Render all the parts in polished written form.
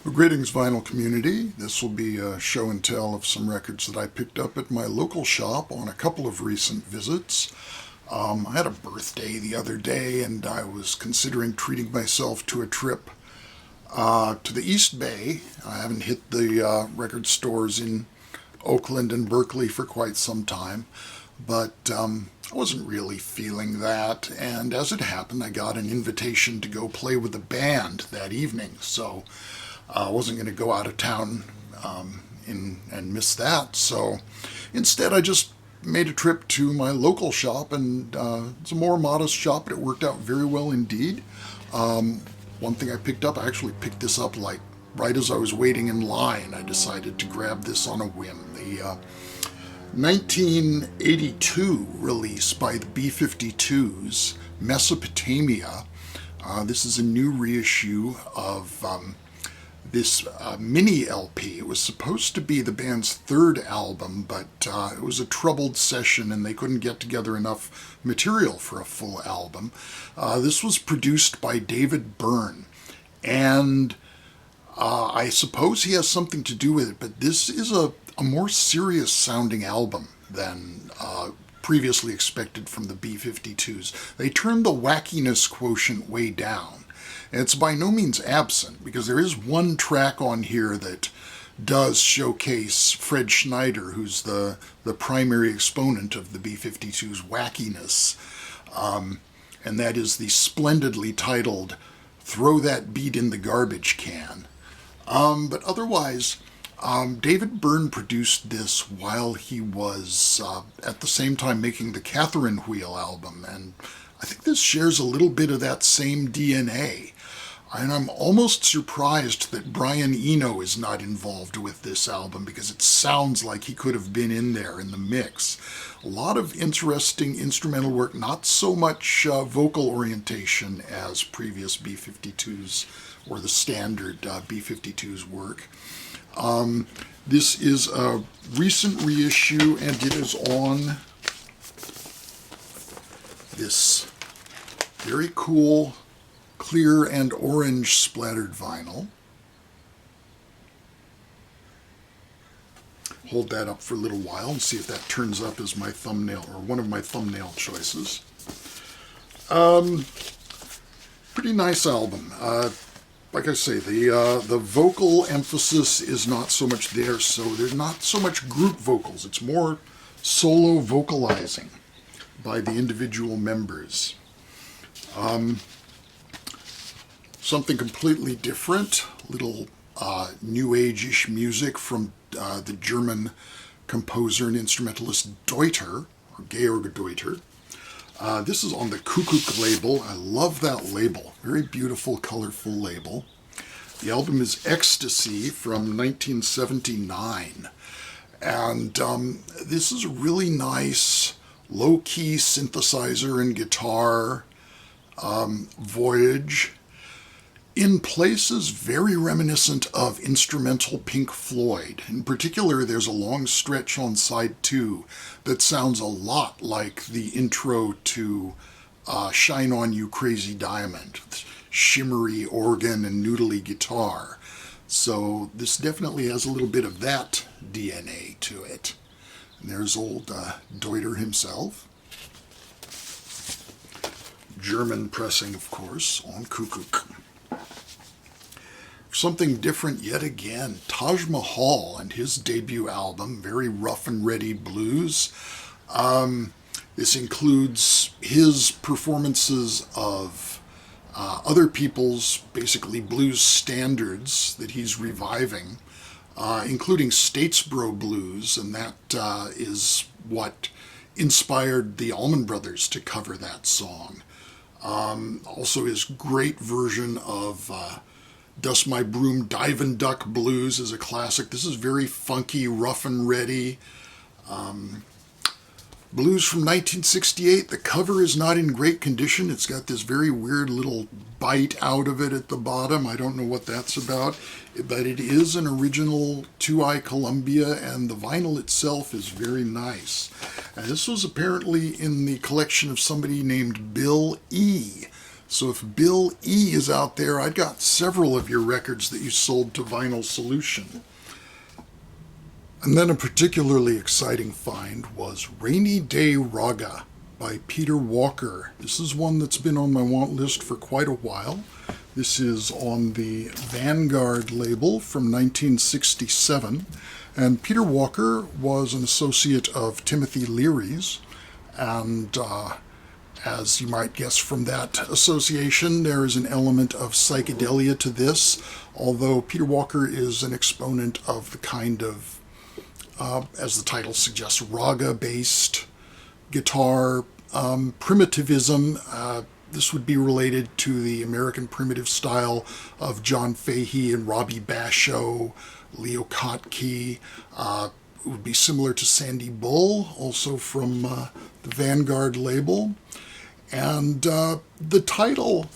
Well, greetings, vinyl community. This will be a show and tell of some records that I picked up at my local shop on a couple of recent visits. I had a birthday the other day and I was considering treating myself to a trip to the East Bay. I haven't hit the record stores in Oakland and Berkeley for quite some time, but I wasn't really feeling that, and as it happened I got an invitation to go play with a band that evening, so I wasn't going to go out of town and miss that. So instead I just made a trip to my local shop, and it's a more modest shop, but it worked out very well indeed. One thing I picked up, I actually picked this up like right as I was waiting in line. I decided to grab this on a whim. The 1982 release by the B52s Mesopotamia. This is a new reissue of this mini LP. It was supposed to be the band's third album, but it was a troubled session and they couldn't get together enough material for a full album. This was produced by David Byrne, and I suppose he has something to do with it, but this is a more serious sounding album than previously expected from the B52s. They turned the wackiness quotient way down. And it's by no means absent, because there is one track on here that does showcase Fred Schneider, who's the primary exponent of the B52's wackiness. And that is the splendidly titled "Throw That Beat in the Garbage Can." But otherwise, David Byrne produced this while he was at the same time making the Catherine Wheel album, and I think this shares a little bit of that same DNA. And I'm almost surprised that Brian Eno is not involved with this album, because it sounds like he could have been in there in the mix. A lot of interesting instrumental work, not so much vocal orientation as previous B52s or the standard B52s work. This is a recent reissue, and it is on this very cool clear and orange splattered vinyl. Hold that up for a little while and see if that turns up as my thumbnail, or one of my thumbnail choices. Pretty nice album. Like I say, the vocal emphasis is not so much there, so there's not so much group vocals. It's more solo vocalizing by the individual members. Something completely different, little new age-ish music from the German composer and instrumentalist Deuter, or Georg Deuter. This is on the Kuckuck label. I love that label. Very beautiful, colorful label. The album is Ecstasy from 1979. And this is a really nice, low-key synthesizer and guitar voyage. In places very reminiscent of instrumental Pink Floyd. In particular, there's a long stretch on side 2 that sounds a lot like the intro to Shine On You Crazy Diamond, shimmery organ and noodly guitar. So this definitely has a little bit of that DNA to it. And there's old Deuter himself. German pressing, of course, on Kuckuck. Something different yet again, Taj Mahal and his debut album, very rough and ready blues. This includes his performances of other people's, basically, blues standards that he's reviving, including Statesboro Blues, and that is what inspired the Allman Brothers to cover that song. Also his great version of Dust My Broom Divin' Duck Blues is a classic. This is very funky, rough and ready. Blues from 1968. The cover is not in great condition. It's got this very weird little bite out of it at the bottom. I don't know what that's about, but it is an original 2i Columbia, and the vinyl itself is very nice. And this was apparently in the collection of somebody named Bill E. So if Bill E is out there, I got several of your records that you sold to Vinyl Solution. And then a particularly exciting find was Rainy Day Raga by Peter Walker. This is one that's been on my want list for quite a while. This is on the Vanguard label from 1967. And Peter Walker was an associate of Timothy Leary's. And as you might guess from that association, there is an element of psychedelia to this, although Peter Walker is an exponent of the kind of, as the title suggests, raga-based guitar primitivism. This would be related to the American primitive style of John Fahey and Robbie Basho, Leo Kottke. It would be similar to Sandy Bull, also from the Vanguard label. And the title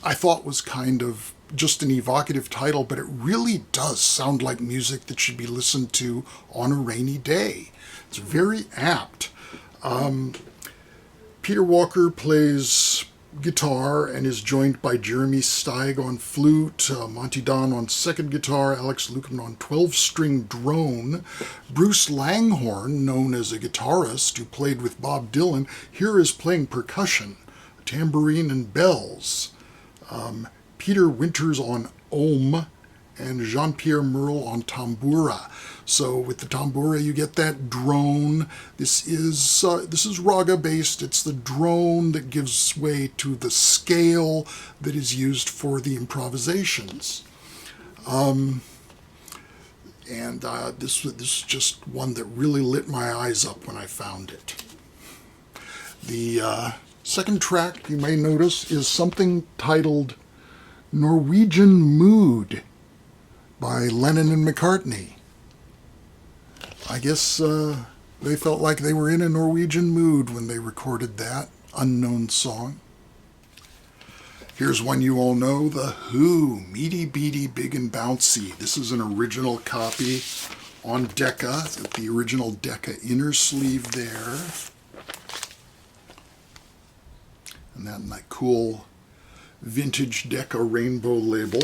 I thought was kind of just an evocative title, but it really does sound like music that should be listened to on a rainy day. It's very apt. Peter Walker plays guitar and is joined by Jeremy Steig on flute, Monty Don on second guitar, Alex Lukeman on 12-string drone. Bruce Langhorne, known as a guitarist who played with Bob Dylan, here is playing percussion, tambourine and bells. Peter Winters on ohm, and Jean-Pierre Merle on tambura. So with the tambura, you get that drone. This is raga based. It's the drone that gives way to the scale that is used for the improvisations. This is just one that really lit my eyes up when I found it. The second track, you may notice, is something titled Norwegian Mood by Lennon and McCartney. I guess they felt like they were in a Norwegian mood when they recorded that unknown song. Here's one you all know, The Who, Meaty Beaty Big and Bouncy. This is an original copy on Decca, the original Decca inner sleeve there. And that cool vintage Decca rainbow label.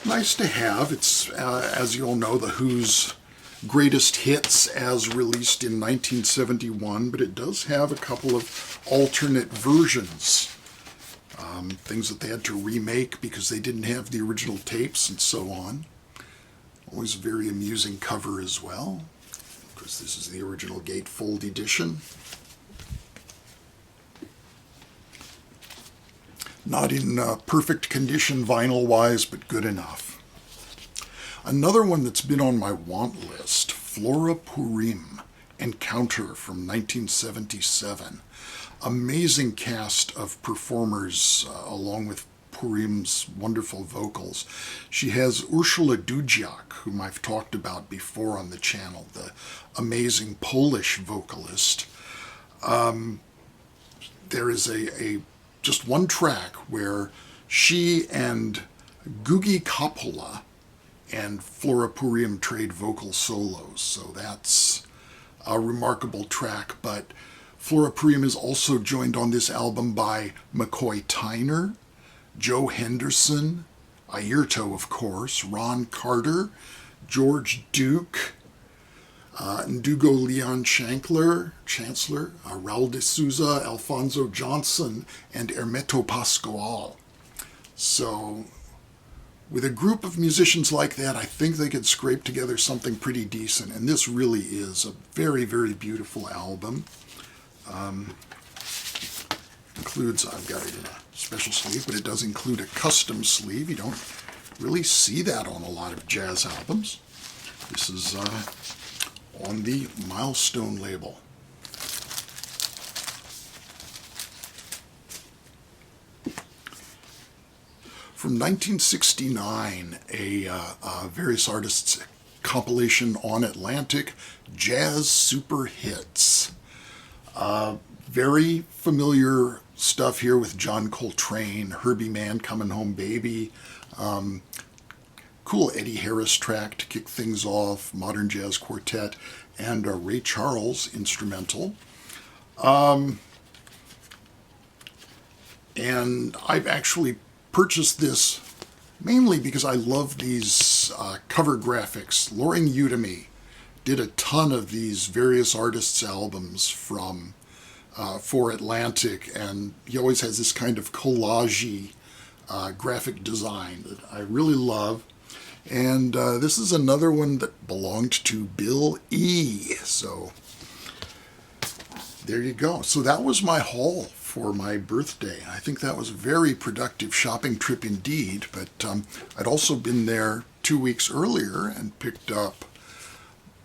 Nice to have. It's, as you all know, The Who's greatest hits as released in 1971, but it does have a couple of alternate versions. Things that they had to remake because they didn't have the original tapes and so on. Always a very amusing cover as well. Of course, this is the original gatefold edition. Not in perfect condition vinyl-wise, but good enough. Another one that's been on my want list, Flora Purim, Encounter from 1977. Amazing cast of performers along with Purim's wonderful vocals. She has Ursula Dudziak, whom I've talked about before on the channel, the amazing Polish vocalist. There is just one track where she and Gugi Coppola and Flora Purim trade vocal solos. So that's a remarkable track. But Flora Purim is also joined on this album by McCoy Tyner, Joe Henderson, Ayrto, of course, Ron Carter, George Duke, Ndugo Leon Chancellor, Raul de Souza, Alfonso Johnson, and Hermeto Pascoal. So with a group of musicians like that, I think they could scrape together something pretty decent. And this really is a very, very beautiful album. Includes, I've got it in a special sleeve, but it does include a custom sleeve. You don't really see that on a lot of jazz albums. This is on the Milestone label. From 1969, a various artists compilation on Atlantic, Jazz Super Hits. Very familiar stuff here with John Coltrane, Herbie Mann, Coming Home Baby, cool Eddie Harris track to kick things off, Modern Jazz Quartet, and a Ray Charles instrumental. And I've actually purchased this mainly because I love these cover graphics. Loring Udemy did a ton of these various artists' albums from for Atlantic, and he always has this kind of collage-y graphic design that I really love. And this is another one that belonged to Bill E. So there you go. So that was my haul for my birthday. I think that was a very productive shopping trip indeed, but I'd also been there 2 weeks earlier and picked up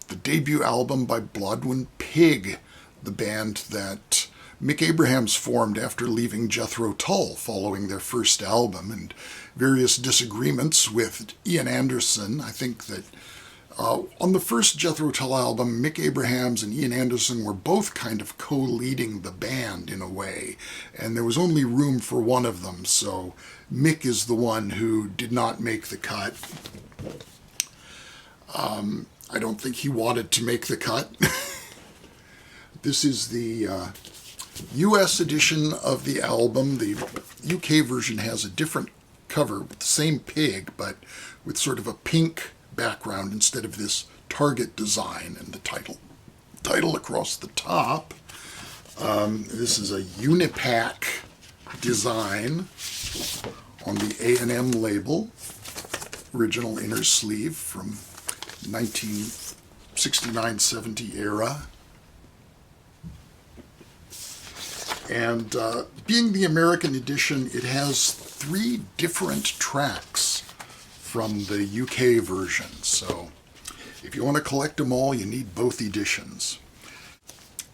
the debut album by Blodwyn Pig, the band that Mick Abrahams formed after leaving Jethro Tull following their first album, and various disagreements with Ian Anderson. I think that on the first Jethro Tull album, Mick Abrahams and Ian Anderson were both kind of co-leading the band in a way, and there was only room for one of them, so Mick is the one who did not make the cut. I don't think he wanted to make the cut. This is the US edition of the album. The UK version has a different cover with the same pig, but with sort of a pink background instead of this target design, and the title across the top. This is a Unipack design on the A&M label, original inner sleeve from 1969-70 era. And being the American edition, it has 3 different tracks from the UK version. So if you want to collect them all, you need both editions.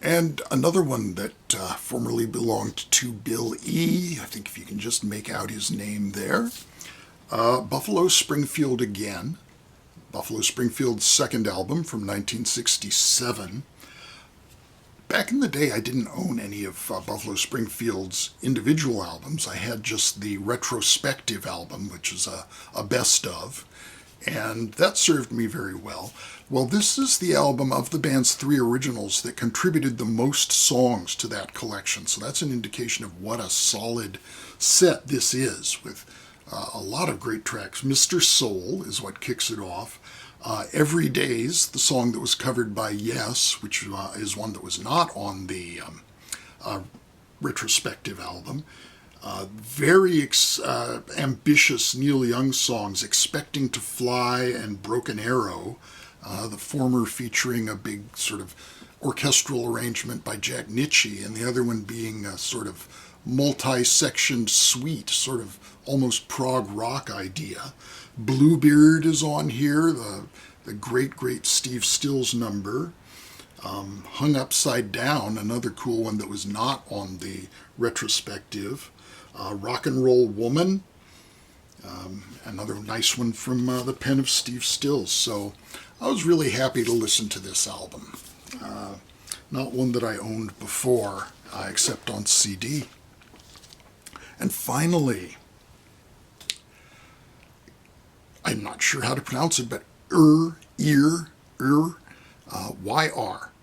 And another one that formerly belonged to Bill E., I think if you can just make out his name there, Buffalo Springfield again. Buffalo Springfield's second album from 1967. Back in the day, I didn't own any of Buffalo Springfield's individual albums. I had just the retrospective album, which is a best of, and that served me very well. Well, this is the album of the band's 3 originals that contributed the most songs to that collection, so that's an indication of what a solid set this is, with a lot of great tracks. Mr. Soul is what kicks it off. Every Day's the song that was covered by Yes, which is one that was not on the retrospective album. Very ambitious Neil Young songs, Expecting to Fly and Broken Arrow, the former featuring a big sort of orchestral arrangement by Jack Nitzsche, and the other one being a sort of multi-sectioned suite, sort of almost prog rock idea. Bluebeard is on here, the great Steve Stills number. Hung Upside Down, another cool one that was not on the retrospective. Rock and Roll Woman, another nice one from the pen of Steve Stills. So I was really happy to listen to this album. Not one that I owned before, except on CD. And finally, I'm not sure how to pronounce it, but YR.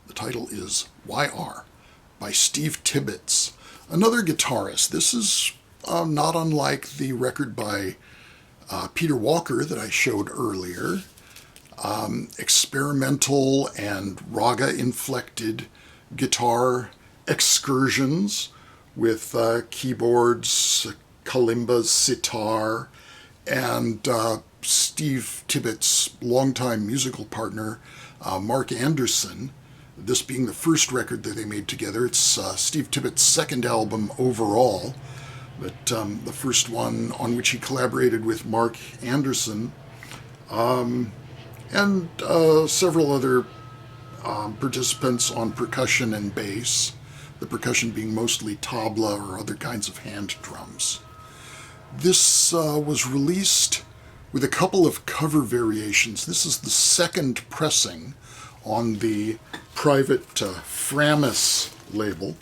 The title is YR by Steve Tibbetts, another guitarist. This is not unlike the record by Peter Walker that I showed earlier. Experimental and Raga-inflected guitar excursions with keyboards, kalimbas, sitar, and Steve Tibbetts' longtime musical partner, Mark Anderson. This being the first record that they made together. It's Steve Tibbetts' second album overall, but the first one on which he collaborated with Mark Anderson, and several other participants on percussion and bass, the percussion being mostly tabla or other kinds of hand drums. This was released with a couple of cover variations. This is the second pressing on the private Framus label.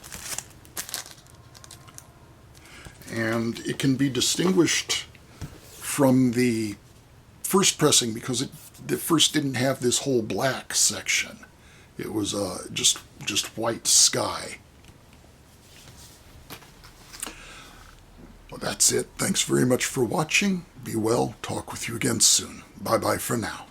And it can be distinguished from the first pressing because the first didn't have this whole black section. It was just white sky. Well, that's it. Thanks very much for watching. Be well. Talk with you again soon. Bye-bye for now.